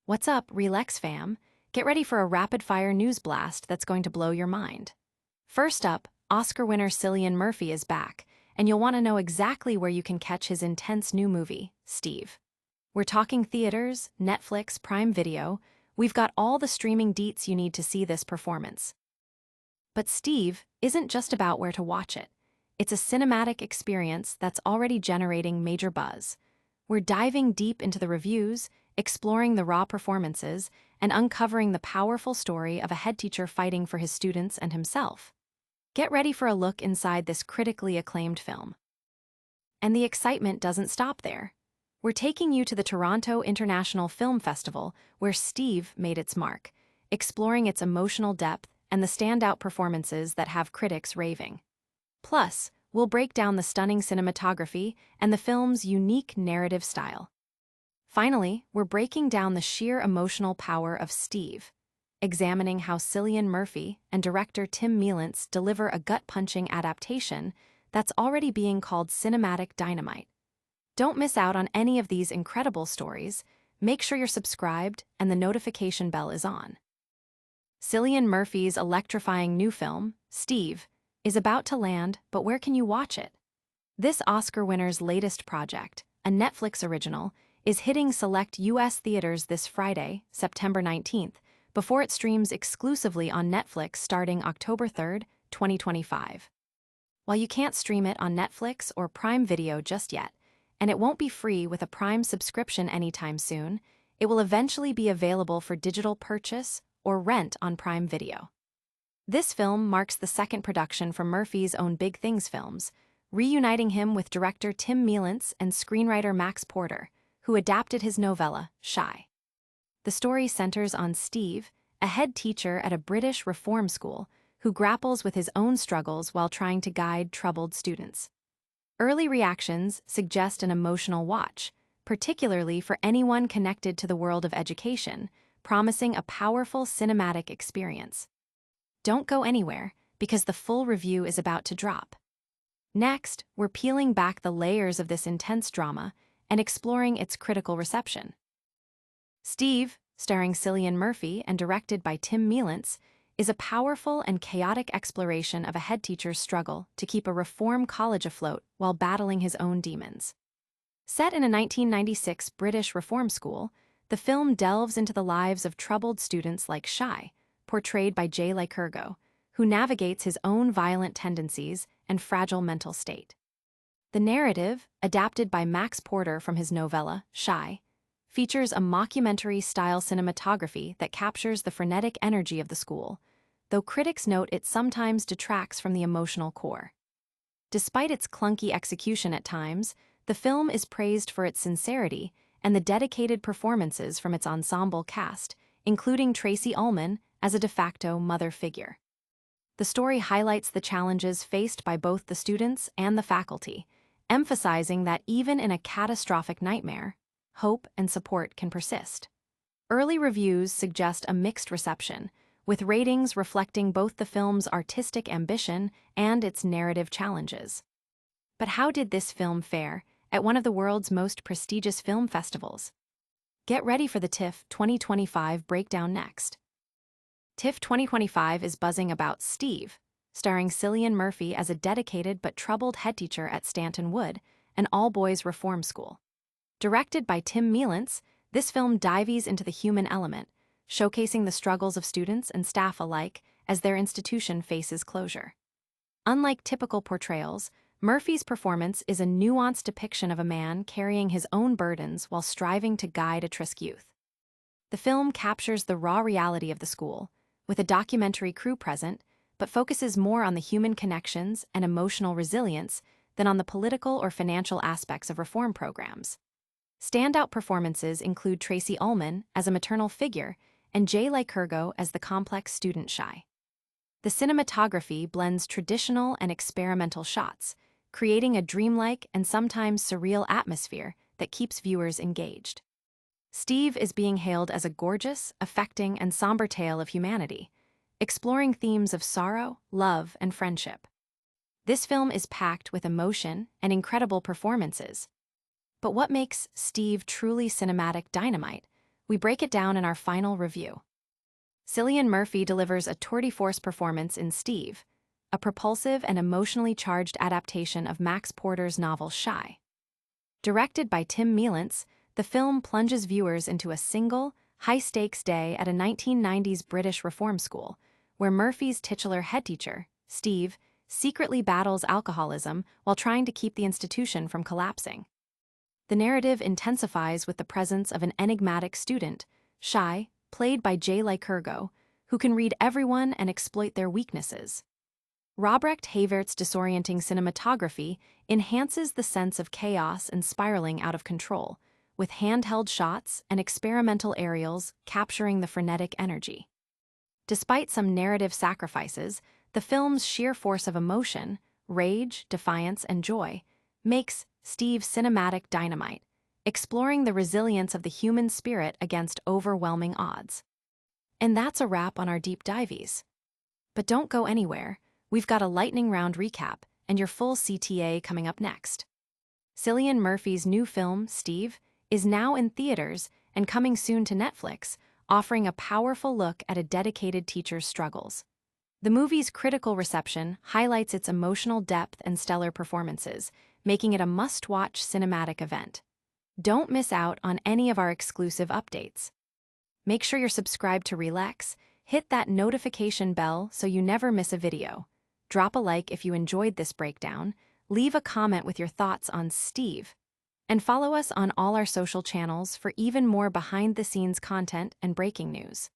What's up, Relax fam? Get ready for a rapid-fire news blast that's going to blow your mind. First up, Oscar winner Cillian Murphy is back, and you'll want to know exactly where you can catch his intense new movie, Steve. We're talking theaters, Netflix, Prime Video. We've got all the streaming deets you need to see this performance. But Steve isn't just about where to watch it. It's a cinematic experience that's already generating major buzz. We're diving deep into the reviews, exploring the raw performances, and uncovering the powerful story of a headteacher fighting for his students and himself. Get ready for a look inside this critically acclaimed film. And the excitement doesn't stop there. We're taking you to the Toronto International Film Festival, where Steve made its mark, exploring its emotional depth and the standout performances that have critics raving. Plus, we'll break down the stunning cinematography and the film's unique narrative style. Finally, we're breaking down the sheer emotional power of Steve, examining how Cillian Murphy and director Tim Mielents deliver a gut-punching adaptation that's already being called cinematic dynamite. Don't miss out on any of these incredible stories. Make sure you're subscribed and the notification bell is on. Cillian Murphy's electrifying new film, Steve, is about to land, but where can you watch it? This Oscar winner's latest project, a Netflix original, is hitting select U.S. theaters this Friday, September 19th, before it streams exclusively on Netflix starting October 3rd, 2025. While you can't stream it on Netflix or Prime Video just yet, and it won't be free with a Prime subscription anytime soon, it will eventually be available for digital purchase or rent on Prime Video. This film marks the second production from Murphy's own Big Things films, reuniting him with director Tim Mielents and screenwriter Max Porter, who adapted his novella, Shy. The story centers on Steve, a head teacher at a British reform school, who grapples with his own struggles while trying to guide troubled students. Early reactions suggest an emotional watch, particularly for anyone connected to the world of education, promising a powerful cinematic experience. Don't go anywhere, because the full review is about to drop. Next, we're peeling back the layers of this intense drama and exploring its critical reception. Steve, starring Cillian Murphy and directed by Tim Mielents, is a powerful and chaotic exploration of a headteacher's struggle to keep a reform college afloat while battling his own demons. Set in a 1996 British reform school, the film delves into the lives of troubled students like Shy, portrayed by Jay Lycurgo, who navigates his own violent tendencies and fragile mental state. The narrative, adapted by Max Porter from his novella, Shy, features a mockumentary-style cinematography that captures the frenetic energy of the school, though critics note it sometimes detracts from the emotional core. Despite its clunky execution at times, the film is praised for its sincerity and the dedicated performances from its ensemble cast, including Tracey Ullman as a de facto mother figure. The story highlights the challenges faced by both the students and the faculty, emphasizing that even in a catastrophic nightmare, hope and support can persist. Early reviews suggest a mixed reception, with ratings reflecting both the film's artistic ambition and its narrative challenges. But how did this film fare at one of the world's most prestigious film festivals? Get ready for the TIFF 2025 breakdown next. TIFF 2025 is buzzing about Steve, starring Cillian Murphy as a dedicated but troubled headteacher at Stanton Wood, an all-boys reform school. Directed by Tim Mielents, this film dives into the human element, showcasing the struggles of students and staff alike as their institution faces closure. Unlike typical portrayals, Murphy's performance is a nuanced depiction of a man carrying his own burdens while striving to guide at-risk youth. The film captures the raw reality of the school, with a documentary crew present, but focuses more on the human connections and emotional resilience than on the political or financial aspects of reform programs. Standout performances include Tracey Ullman as a maternal figure and Jay Lycurgo as the complex student Shy. The cinematography blends traditional and experimental shots, creating a dreamlike and sometimes surreal atmosphere that keeps viewers engaged. Steve is being hailed as a gorgeous, affecting, and somber tale of humanity, exploring themes of sorrow, love, and friendship. This film is packed with emotion and incredible performances. But what makes Steve truly cinematic dynamite We break it down in our final review. Cillian Murphy delivers a tour de force performance in Steve, a propulsive and emotionally charged adaptation of Max Porter's novel Shy. Directed by Tim Mielents, the film plunges viewers into a single, high-stakes day at a 1990s British reform school, where Murphy's titular headteacher, Steve, secretly battles alcoholism while trying to keep the institution from collapsing. The narrative intensifies with the presence of an enigmatic student, Shy, played by Jay Lycurgo, who can read everyone and exploit their weaknesses. Robrecht Havert's disorienting cinematography enhances the sense of chaos and spiraling out of control, with handheld shots and experimental aerials capturing the frenetic energy. Despite some narrative sacrifices, the film's sheer force of emotion, rage, defiance, and joy, makes Steve cinematic dynamite, exploring the resilience of the human spirit against overwhelming odds. And that's a wrap on our deep dives. But don't go anywhere, we've got a lightning round recap and your full CTA coming up next. Cillian Murphy's new film, Steve, is now in theaters and coming soon to Netflix, offering a powerful look at a dedicated teacher's struggles. The movie's critical reception highlights its emotional depth and stellar performances, making it a must-watch cinematic event. Don't miss out on any of our exclusive updates. Make sure you're subscribed to Relax, hit that notification bell so you never miss a video. Drop a like if you enjoyed this breakdown, leave a comment with your thoughts on Steve, and follow us on all our social channels for even more behind-the-scenes content and breaking news.